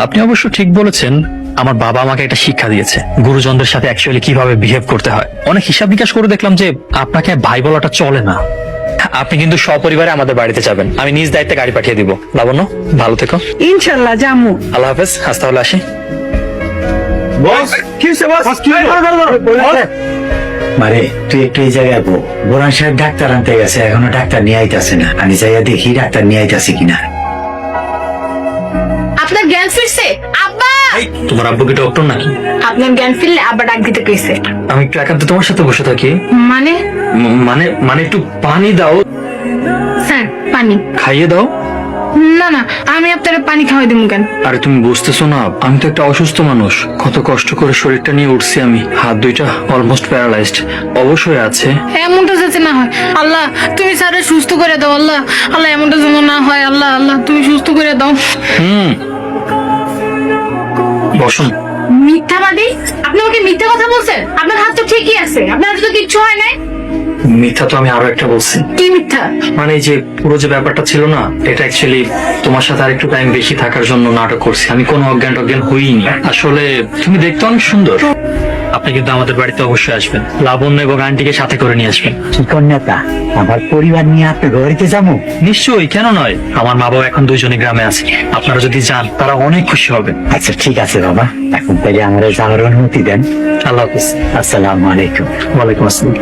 আপনি অবশ্য ঠিক বলেছেন। আমার বাবা আমাকে একটা শিক্ষা দিয়েছে গুরুজনদের সাথে অ্যাকচুয়ালি কিভাবে বিহেভ করতে হয়। অনেক হিসাব নিকাশ করে দেখলাম যে আপনাকে ভাই বলাটা চলে না। আপনি কিন্তু সপরিবারে আমাদের বাড়িতে যাবেন, আমি নিজ দায়িত্বে গাড়ি পাঠিয়ে দিব। লাবণ্য, ভালো থেকো। ইনশাল্লাহ জামু। আল্লাহ হাফেজ। আজ তাহলে আসি। মারে তুই একটু এই জায়গায় বো। বোরান সাহেব ডাক্তার আনতে গেছে, এখনো ডাক্তার নিয়ে আইতাছে না। আমি যাইয়া দেখি ডাক্তার নিয়ে আইতাছে কিনা। আপনার জ্ঞান ফিরছে আব্বা? তোমার আব্বু কি ডক্টর নাকি? আপনার জ্ঞান ফিরলে আব্বা ডাক দিতে কইছে। আমি একটু একান্তে তোমার সাথে বসে থাকি। মানে? মানে মানে একটু পানি দাও। স্যার পানি খাইয়ে দাও। না না, আমি আপনার পানি খাওয়াই দিব কেন? আরে তুমি বুঝতেছো না, আমি তো একটা অসুস্থ মানুষ। কত কষ্ট করে শরীরটা নিয়ে উঠছি আমি। হাত দুইটা অলমোস্ট প্যারালাইজড অবশ্যই আছে। এমনটা যাতে না হয় আল্লাহ, তুমি স্যারে সুস্থ করে দাও আল্লাহ। আল্লাহ এমনটা যেন না হয় আল্লাহ। আল্লাহ তুমি সুস্থ করে দাও। বসুন। মিথ্যাবাদী, আপনি আমাকে মিথ্যা কথা বলছেন? আপনার হাত তো ঠিকই আছে, আপনার হাতে তো কিচ্ছু হয় নাই। মিথ্যা তো আমি আরো একটা বলছি। কি মিথ্যা? মানে এই যে পুরো যে ব্যাপারটা ছিল না, এটা অ্যাকচুয়ালি তোমার সাথে আরেকটু টাইম বেশি থাকার জন্য নাটক করছি। আমি কোনো অজ্ঞান টজ্ঞান হইনি। আসলে তুমি দেখতে অনেক সুন্দর। আপনি কিন্তু আমাদের বাড়িতে অবশ্যই আসবেন। লাবণ্য এবং আন্টিকে সাথে করে নিয়ে আসবেন। কি কন্যাতা, আমার পরিবার নিয়ে আপনার বাড়িতে যাবো? নিশ্চয়ই, কেন নয়। আমার মা বাবা এখন দুইজনই গ্রামে আছে। আপনারা যদি যান তারা অনেক খুশি হবে। আচ্ছা ঠিক আছে বাবা, এখন তাহলে আমার যাওয়ার অনুমতি দেন। আল্লাহ হাফিজ। আসসালামু আলাইকুম। ওয়ালাইকুম আসসালাম।